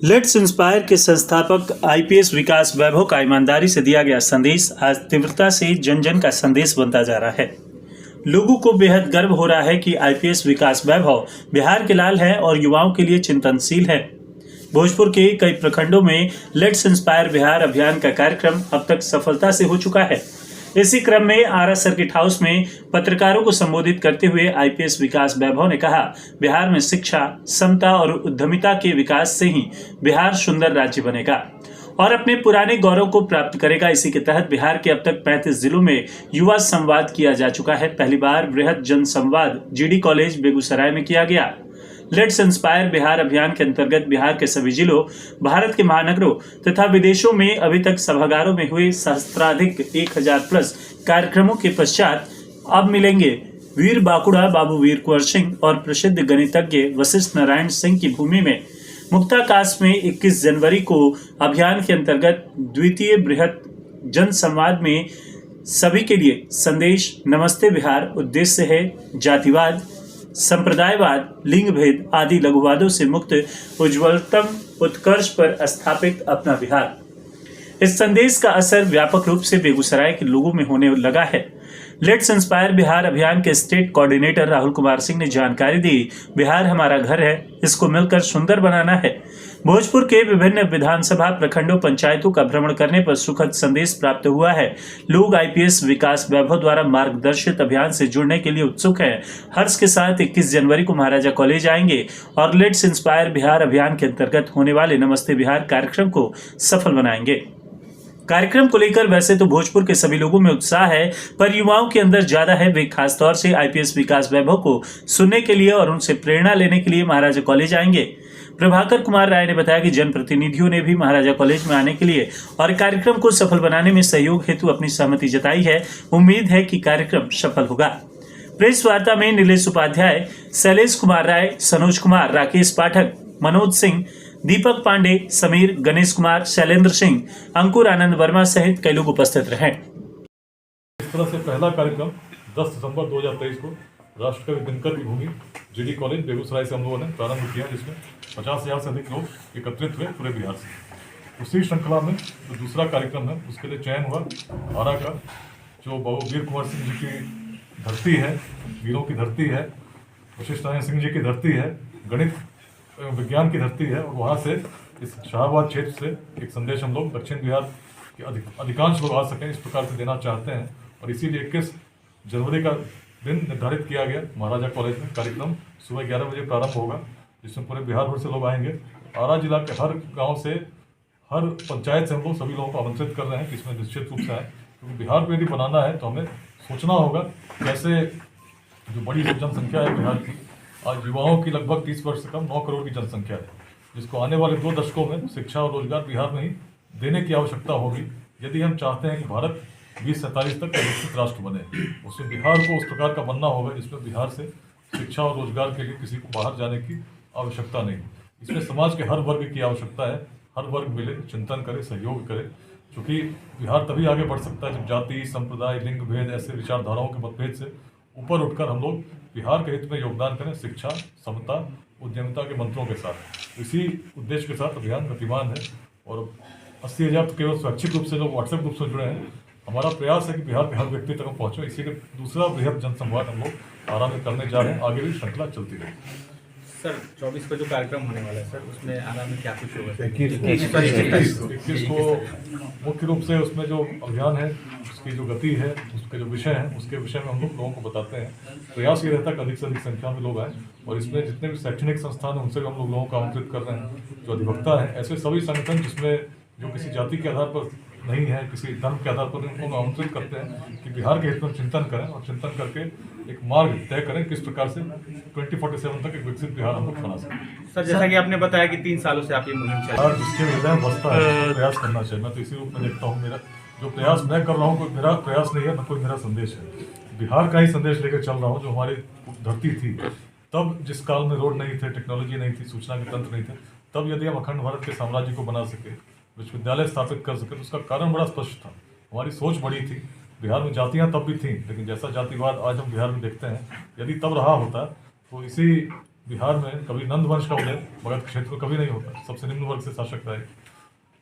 Let's inspire के संस्थापक IPS विकास वैभव का ईमानदारी से दिया गया संदेश आज तीव्रता से जन जन का संदेश बनता जा रहा है। लोगों को बेहद गर्व हो रहा है कि आईपीएस विकास वैभव बिहार के लाल है और युवाओं के लिए चिंतनशील है। भोजपुर के कई प्रखंडों में लेट्स इंस्पायर बिहार अभियान का कार्यक्रम अब तक सफलता से हो चुका है। इसी क्रम में आरा सर्किट हाउस में पत्रकारों को संबोधित करते हुए आईपीएस विकास वैभव ने कहा, बिहार में शिक्षा, समता और उद्यमिता के विकास से ही बिहार सुंदर राज्य बनेगा और अपने पुराने गौरव को प्राप्त करेगा। इसी के तहत बिहार के अब तक 35 जिलों में युवा संवाद किया जा चुका है। पहली बार वृहद जन संवाद जीडी कॉलेज बेगूसराय में किया गया। लेट्स इंस्पायर बिहार अभियान के अंतर्गत बिहार के सभी जिलों, भारत के महानगरों तथा विदेशों में अभी तक सभागारों में हुए सहस्त्राधिक 1000+ कार्यक्रमों के पश्चात अब मिलेंगे वीर बाकुड़ा बाबू वीर कुंवर सिंह और प्रसिद्ध गणितज्ञ वशिष्ठ नारायण सिंह की भूमि में मुक्ताकाश में 21 जनवरी को अभियान के अंतर्गत द्वितीय बृहद जन संवाद में सभी के लिए संदेश नमस्ते बिहार उद्देश्य है जातिवाद, संप्रदायवाद, लिंग भेद आदि लघुवादों से मुक्त उज्ज्वलतम उत्कर्ष पर स्थापित अपना बिहार। इस संदेश का असर व्यापक रूप से बेगूसराय के लोगों में होने लगा है। लेट्स इंस्पायर बिहार अभियान के स्टेट कोऑर्डिनेटर राहुल कुमार सिंह ने जानकारी दी, बिहार हमारा घर है, इसको मिलकर सुंदर बनाना है। भोजपुर के विभिन्न विधानसभा प्रखंडों पंचायतों का भ्रमण करने पर सुखद संदेश प्राप्त हुआ है। लोग आईपीएस विकास वैभव द्वारा मार्गदर्शित अभियान से जुड़ने के लिए उत्सुक हैं। हर्ष के साथ 21 जनवरी को महाराजा कॉलेज आएंगे और लेट्स इंस्पायर बिहार अभियान के अंतर्गत होने वाले नमस्ते बिहार कार्यक्रम को सफल बनाएंगे। कार्यक्रम को लेकर वैसे तो भोजपुर के सभी लोगों में उत्साह है, पर युवाओं के अंदर ज्यादा है। वे खासतौर से आईपीएस विकास वैभव को सुनने के लिए और उनसे प्रेरणा लेने के लिए महाराजा कॉलेज आएंगे। प्रभाकर कुमार राय ने बताया कि जनप्रतिनिधियों ने भी महाराजा कॉलेज में आने के लिए और कार्यक्रम को सफल बनाने में सहयोग हेतु अपनी सहमति जताई है। उम्मीद है कि कार्यक्रम सफल होगा। प्रेस वार्ता में नीलेश उपाध्याय, शैलेश कुमार राय, सनोज कुमार, राकेश पाठक, मनोज सिंह, दीपक पांडे, समीर, गणेश कुमार, शैलेंद्र सिंह, अंकुर आनंद वर्मा सहित कई लोग उपस्थित रहे। इस तरह से पहला कार्यक्रम 10 दिसंबर 2023 को राष्ट्रकवि दिनकर की भूमि जीडी कॉलेज बेगूसराय से हम लोगों ने प्रारंभ किया, जिसमें 50,000 से अधिक लोग एकत्रित हुए पूरे बिहार से। उसी श्रृंखला में जो दूसरा कार्यक्रम है उसके लिए चयन हुआ आरा का, जो बाबू वीर कुंवर सिंह जी की धरती है, वीरों की धरती है, वशिष्ठ नारायण सिंह जी की धरती है, गणित विज्ञान की धरती है। और वहाँ से इस शाहबाद क्षेत्र से एक संदेश हम लोग दक्षिण बिहार के अधिकांश लोग आ सकें, इस प्रकार से देना चाहते हैं। और इसीलिए 21 जनवरी का दिन निर्धारित किया गया। महाराजा कॉलेज में कार्यक्रम सुबह 11 बजे प्रारंभ होगा, जिसमें पूरे बिहार भर से लोग आएंगे। आरा जिला के हर गाँव से, हर पंचायत से हम लोग सभी लोगों को आमंत्रित कर रहे हैं कि इसमें निश्चित रूप से आए, क्योंकि बिहार को यदि बनाना है तो हमें सोचना होगा कैसे जो बड़ी जनसंख्या है बिहार की, आज युवाओं की लगभग 30 वर्ष से कम 9 करोड़ की जनसंख्या है, जिसको आने वाले 2 दशकों में शिक्षा और रोजगार बिहार में ही देने की आवश्यकता होगी। यदि हम चाहते हैं कि भारत 2047 तक विकसित राष्ट्र बने, उसमें बिहार को उस प्रकार का बनना होगा जिसमें बिहार से शिक्षा और रोजगार के लिए किसी को बाहर जाने की आवश्यकता नहीं। इसमें समाज के हर वर्ग की आवश्यकता है, हर वर्ग मिले, चिंतन करे, सहयोग करे, क्योंकि बिहार तभी आगे बढ़ सकता है जब जाति, संप्रदाय, लिंग भेद ऐसे विचारधाराओं के मतभेद से ऊपर उठकर हम लोग बिहार के हित में योगदान करें, शिक्षा, समता, उद्यमिता के मंत्रों के साथ। इसी उद्देश्य के साथ अभियान गतिमान है और 80,000 तो केवल स्वैच्छिक रूप से लोग व्हाट्सएप ग्रुप से जुड़े हैं। हमारा प्रयास है कि बिहार के हर व्यक्ति तक हम पहुँचे, इसीलिए दूसरा बृहद जनसंवाद हम लोग आरा में करने जा रहे हैं। आगे भी श्रृंखला चलती रहेगी। सर 24 को जो कार्यक्रम होने वाला है सर, उसमें आरा में क्या कुछ होगा? 21 को मुख्य रूप से उसमें जो अभियान है उसकी जो गति है, उसके जो विषय हैं, उसके विषय में हम लोगों को बताते हैं। प्रयास ये रहता है कि अधिक से अधिक संख्या में लोग आए, और इसमें जितने भी शैक्षणिक संस्थान हैं उनसे भी हम लोगों को आमंत्रित कर रहे हैं। जो अधिवक्ता हैं, ऐसे सभी संगठन जिसमें जो किसी जाति के आधार पर नहीं है, किसी धर्म के आधार पर उनको आमंत्रित करते हैं कि बिहार के हित में चिंतन करें और चिंतन करके एक मार्ग तय करें किस प्रकार से 2047 तक एक विकसित बिहार हम लोग बना सकें। सर जैसा कि आपने बताया कि 3 सालों से आप ये मुहिम चला और जिसके हृदय में बसता है प्रयास करना चाहिए। मैं तो इसी रूप में देखता हूँ, मेरा जो प्रयास मैं कर रहा हूँ कोई मेरा प्रयास नहीं है, न कोई मेरा संदेश है। बिहार का ही संदेश लेकर चल रहा हूँ। जो हमारी धरती थी तब, जिस काल में रोड नहीं थे, टेक्नोलॉजी नहीं थी, सूचना के तंत्र नहीं थे, तब यदि हम अखंड भारत के साम्राज्य को बना सके, विश्वविद्यालय स्थापित कर सके, तो उसका कारण बड़ा स्पष्ट था। हमारी सोच बड़ी थी। बिहार में जातियां तब भी थीं, लेकिन जैसा जातिवाद आज हम बिहार में देखते हैं, यदि तब रहा होता तो इसी बिहार में कभी नंद वंश का उदय मगध क्षेत्र में कभी नहीं होता, सबसे निम्न वर्ग से शासक रहे।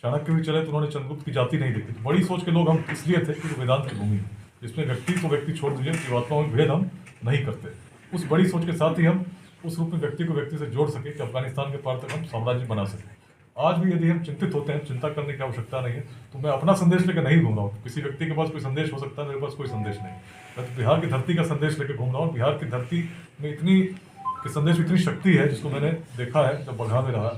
चाणक्य भी चले तो उन्होंने चंद्रगुप्त की जाति नहीं देखी। तो बड़ी सोच के लोग हम इसलिए थे कि वेदांत की भूमि है, जिसमें व्यक्ति को व्यक्ति छोड़ दीजिए, जीवात्माओं में भेद हम नहीं करते। उस बड़ी सोच के साथ ही हम उस रूप में व्यक्ति को व्यक्ति से जोड़ सके कि अफगानिस्तान के पार तक हम साम्राज्य बना सकें। आज भी यदि हम चिंतित होते हैं, चिंता करने की आवश्यकता नहीं है। तो मैं अपना संदेश लेकर नहीं घूम रहा हूँ, किसी व्यक्ति के पास कोई संदेश हो सकता है, मेरे पास कोई संदेश नहीं। मैं तो बिहार की धरती का संदेश लेकर घूम रहा हूँ। बिहार की धरती में इतनी कि संदेश में इतनी शक्ति है, जिसको मैंने देखा है जब बगहा में रहा।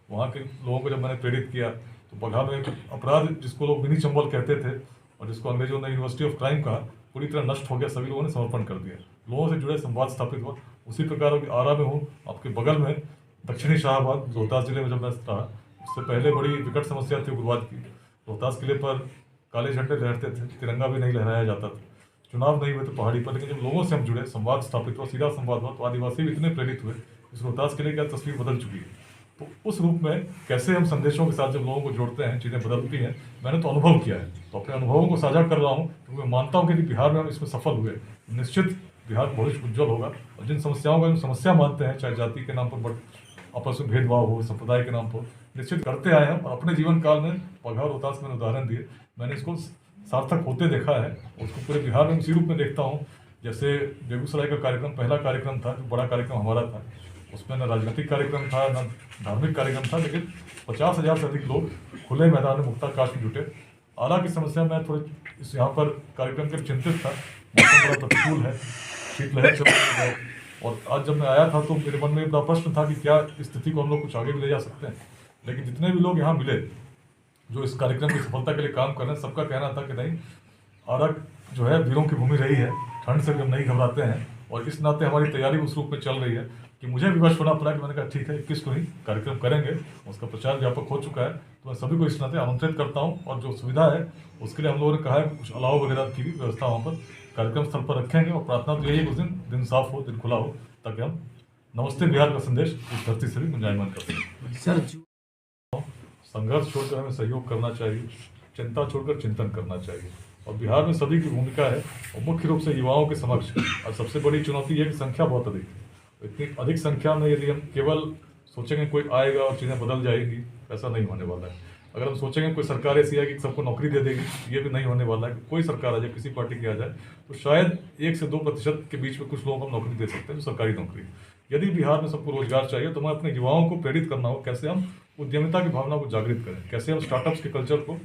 वहाँ के लोगों को जब मैंने प्रेरित किया तो बगहा में अपराध जिसको लोग मिनी चंबल कहते थे और जिसको अंग्रेजों ने यूनिवर्सिटी ऑफ क्राइम कहा, पूरी तरह नष्ट हो गया। सभी लोगों ने समर्पण कर दिया, लोगों से जुड़े संवाद स्थापित हुआ। उसी प्रकार अभी आरा में हूँ, आपके बगल में दक्षिणी शाहबाद रोहतास जिले में जब मैं रहा, उससे पहले बड़ी विकट समस्या थी उग्रवाद की। रोहतास किले पर काले झंडे लहरते थे, तिरंगा भी नहीं लहराया जाता था, चुनाव नहीं हुए थे पहाड़ी पर। लेकिन जब लोगों से हम जुड़े, संवाद स्थापित हुआ, सीधा संवाद हुआ, तो आदिवासी भी इतने प्रेरित हुए। इस रोहतास किले की तस्वीर बदल चुकी है। तो उस रूप में कैसे हम संदेशों के साथ जब लोगों को जोड़ते हैं, चीज़ें बदलती हैं। मैंने तो अनुभव किया है, तो अपने अनुभवों को साझा कर रहा हूँ, क्योंकि मैं मानता हूँ कि बिहार में हम इसमें सफल हुए, निश्चित बिहार भविष्य उज्जवल होगा। और जिन समस्याओं को हम समस्या मानते हैं, चाहे जाति के नाम पर आपस में भेदभाव हो, संप्रदाय के नाम पर, निश्चित करते आए हैं। और अपने जीवन काल में बगहा रोहतास मैंने उदाहरण दिए, मैंने इसको सार्थक होते देखा है। उसको पूरे बिहार में इसी रूप में देखता हूँ। जैसे बेगूसराय का कार्यक्रम पहला कार्यक्रम था, जो बड़ा कार्यक्रम हमारा था, उसमें न राजनीतिक कार्यक्रम था न धार्मिक कार्यक्रम था, लेकिन 50,000 से अधिक लोग खुले मैदान में मुक्ताकाश में जुटे। आला की समस्या में थोड़े इस यहाँ पर कार्यक्रम के चिंतित था, मौसम बड़ा प्रतिकूल है, शीतलहर चल रही है। और आज जब मैं आया था तो मेरे मन में बड़ा प्रश्न था कि क्या इस स्थिति को हम लोग कुछ आगे भी ले जा सकते हैं। लेकिन जितने भी लोग यहाँ मिले जो इस कार्यक्रम की सफलता के लिए काम कर रहे हैं, सबका कहना था कि नहीं, आरा जो है वीरों की भूमि रही है, ठंड से भी हम नहीं घबराते हैं। और इस नाते हमारी तैयारी उस रूप में चल रही है कि मुझे विवश होना पड़ा कि मैंने कहा ठीक है 21 को ही कार्यक्रम करेंगे। उसका प्रचार व्यापक हो चुका है, तो मैं सभी को इस नाते आमंत्रित करता हूँ। और जो सुविधा है उसके लिए हम लोगों ने कहा है कुछ अलाव वगैरह की भी व्यवस्था वहाँ पर कार्यक्रम स्थल पर रखेंगे। और प्रार्थना तो यही है, उस दिन साफ हो, दिन खुला हो, ताकि हम नमस्ते बिहार का संदेश उस धरती से भी गुंजायमान कर सकें। संघर्ष छोड़कर हमें सहयोग करना चाहिए, चिंता छोड़कर चिंतन करना चाहिए। और बिहार में सभी की भूमिका है, और मुख्य रूप से युवाओं के समक्ष। और सबसे बड़ी चुनौती है कि संख्या बहुत अधिक है। इतनी अधिक संख्या में यदि हम केवल सोचेंगे कोई आएगा और चीज़ें बदल जाएंगी, ऐसा नहीं होने वाला है। अगर हम सोचेंगे कोई सरकार ऐसी है कि सबको नौकरी दे देगी, ये भी नहीं होने वाला है। कोई सरकार आ जाए, किसी पार्टी की आ जाए, तो शायद 1 से 2% के बीच में कुछ लोगों को हम नौकरी दे सकते हैं, जो सरकारी नौकरी। यदि बिहार में सबको रोजगार चाहिए तो हमें अपने युवाओं को प्रेरित करना हो, कैसे हम उद्यमिता की भावना को जागृत करें, कैसे हम स्टार्टअप्स के कल्चर को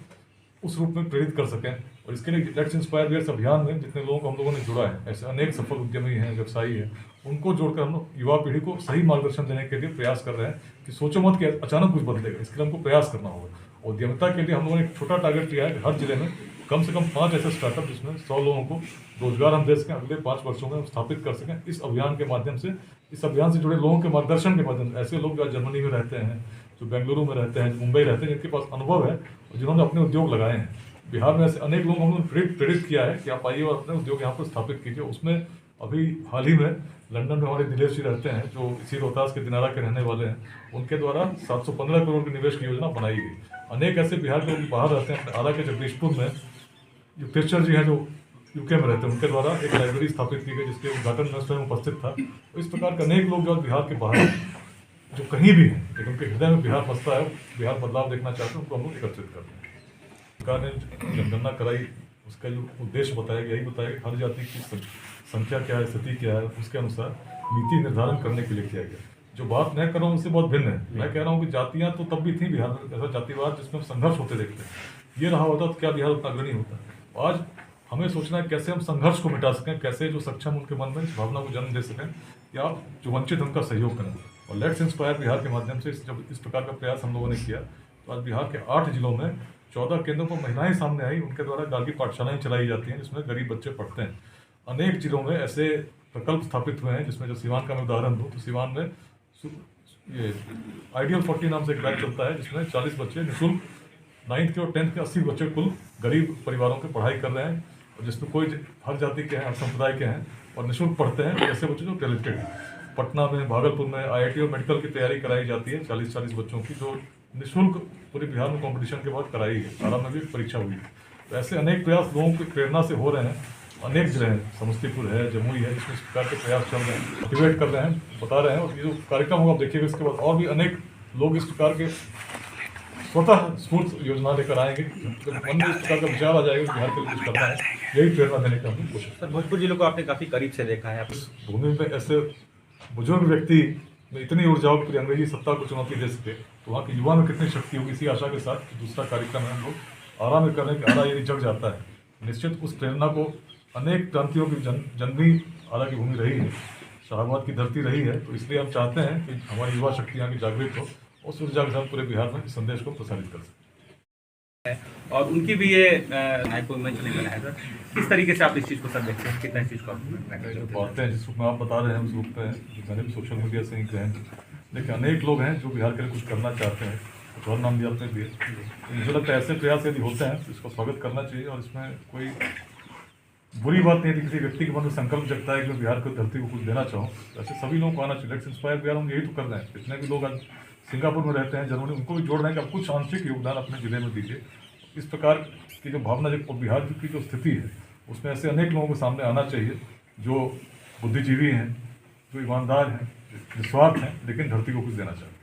उस रूप में प्रेरित कर सकें। और इसके लिए लेट्स इंस्पायर बिहार अभियान में जितने लोगों को हम लोगों ने जुड़ा है, ऐसे अनेक सफल उद्यमी हैं, व्यवसायी हैं, उनको जोड़कर हम लोग युवा पीढ़ी को सही मार्गदर्शन देने के लिए प्रयास कर रहे हैं कि सोचो मत कि अचानक कुछ बदलेगा। इसके लिए हमको प्रयास करना होगा। उद्यमिता के लिए हम लोगों ने एक छोटा टारगेट लिया है कि हर जिले में कम से कम 5 ऐसे स्टार्टअप जिसमें 100 लोगों को रोजगार हम दे सकें, अगले 5 वर्षों में हम स्थापित कर सकें। इस अभियान के माध्यम से, इस अभियान से जुड़े लोगों के मार्गदर्शन के माध्यम से, ऐसे लोग जो जर्मनी में रहते हैं, जो बेंगलुरु में रहते हैं, जो मुंबई रहते हैं, जिनके पास अनुभव है और जिन्होंने अपने उद्योग लगाए हैं। बिहार में ऐसे अनेक लोग हमने प्रेरित किया है कि आप आइए और अपने उद्योग यहाँ पर स्थापित कीजिए। उसमें अभी हाल ही में लंदन में हमारे दिलेश जी रहते हैं, जो इसी रोहतास के दिनारा के रहने वाले हैं। उनके द्वारा 715 करोड़ की निवेश की योजना बनाई गई। अनेक ऐसे बिहार के लोग बाहर रहते हैं, अपने आरा के जगदीशपुर में युक्तेश्वर जी हैं जो यूके में रहते हैं, उनके द्वारा एक लाइब्रेरी स्थापित की गई, जिसके उद्घाटन में स्वयं उपस्थित था। तो इस प्रकार के अनेक लोग जो बिहार के बाहर जो कहीं भी हैं, लेकिन उनके हृदय में बिहार बसता है, बिहार बदलाव देखना चाहते हैं, उनको हम लोग एकत्रित करते हैं। सरकार ने जनगणना कराई, उसका जो उद्देश्य बताया गया, यही बताया कि हर जाति की संख्या क्या है, स्थिति क्या है, उसके अनुसार नीति निर्धारण करने के लिए किया गया। जो बात मैं कर रहा हूँ उससे बहुत भिन्न है। मैं कह रहा हूँ कि जातियाँ तो तब भी थी बिहार में, ऐसा जातिवाद जिसमें संघर्ष होते देखते हैं, ये रहा होता तो क्या बिहार उतना अग्रणी होता। आज हमें सोचना है कैसे हम संघर्ष को मिटा सकें, कैसे जो सक्षम उनके मन में इस भावना को जन्म दे सकें, या जो वंचित उनका सहयोग करें। और लेट्स इंस्पायर बिहार के माध्यम से जब इस प्रकार का प्रयास हम लोगों ने किया, तो आज बिहार के 8 जिलों में 14 केंद्रों पर महिलाएं सामने आई। उनके द्वारा गार्गी पाठशालाएं चलाई जाती हैं, जिसमें गरीब बच्चे पढ़ते हैं। अनेक जिलों में ऐसे प्रकल्प स्थापित हुए हैं, जिसमें जो सीवान का मैं उदाहरण दूँ तो सीवान में ये आइडियल 40 नाम से एक बैच चलता है, जिसमें 40 बच्चे निःशुल्क 9th के और 10th के 80 बच्चे कुल गरीब परिवारों के पढ़ाई कर रहे हैं, और जिसमें कोई हर जाति के हैं, हर संप्रदाय के हैं, और निःशुल्क पढ़ते हैं। ऐसे बच्चे जो टैलेंटेड हैं, पटना में, भागलपुर में IIT और मेडिकल की तैयारी कराई जाती है 40-40 बच्चों की, जो निःशुल्क पूरे बिहार में कंपटीशन के बाद कराई है। आरा में भी परीक्षा हुई है। तो ऐसे अनेक प्रयास लोगों की प्रेरणा से हो रहे हैं। अनेक जगह हैं, समस्तीपुर है, जमुई है, इसमें इस प्रकार के प्रयास चल रहे हैं, मोटिवेट कर रहे हैं, बता रहे हैं। और ये जो कार्यक्रम होगा आप देखिएगा, इसके बाद और भी अनेक लोग इस प्रकार के स्वतः स्फूर्त योजना लेकर आएंगे। जब मन में इस प्रकार का विचार आ जाएगा बिहार के लिए कुछ करना है, यही प्रेरणा देने का हम कोशिश। सर भोजपुर जिले को आपने काफ़ी करीब से देखा है। इस भूमि में ऐसे बुजुर्ग व्यक्ति में इतनी ऊर्जा हो कि पूरी अंग्रेजी सत्ता को चुनौती दे सके, तो वहाँ के युवा में कितनी शक्ति होगी। इसी आशा के साथ दूसरा कार्यक्रम है, हम लोग आराम में करने के आरा यदि जग जाता है, निश्चित उस प्रेरणा को अनेक क्रांतियों की जन्मी आरा की भूमि रही है, शाहबाद की धरती रही है। तो इसलिए हम चाहते हैं कि हमारी युवा शक्ति यहाँ की जागृत हो, उस ऊर्जा के साथ पूरे बिहार में इस संदेश को प्रसारित कर सकें। और उनकी भी ये नायको मंच नहीं बना है सर। किस तरीके से आप इस चीज़ को सर देखते हैं, कितना इस चीज़ को आप जो बातें हैं जिस रूप में आप बता रहे हैं उस रूप में मैंने भी सोशल मीडिया से ही ग्रहण, लेकिन अनेक लोग हैं जो बिहार के लिए कुछ करना चाहते हैं, कुछ और नाम भी आपने दिए। तो मुझे लगता है ऐसे प्रयास यदि होते हैं तो इसको स्वागत करना चाहिए, और इसमें कोई बुरी बात नहीं है कि किसी व्यक्ति के मन में संकल्प जगता है कि मैं बिहार को धरती को कुछ देना चाहूँ। ऐसे सभी लोगों को आना चाहिए। लेट्स इंस्पायर बिहार, हम यही तो कर रहे हैं। जितने भी लोग आज सिंगापुर में रहते हैं, जर्मनी, उनको भी जोड़ रहे हैं कि आप कुछ आंशिक योगदान अपने जिले में दीजिए। इस प्रकार की जो भावना, जो बिहार की जो स्थिति है, उसमें ऐसे अनेक लोगों के सामने आना चाहिए जो बुद्धिजीवी हैं, जो ईमानदार हैं, निस्वार्थ हैं, लेकिन धरती को कुछ देना चाहते हैं।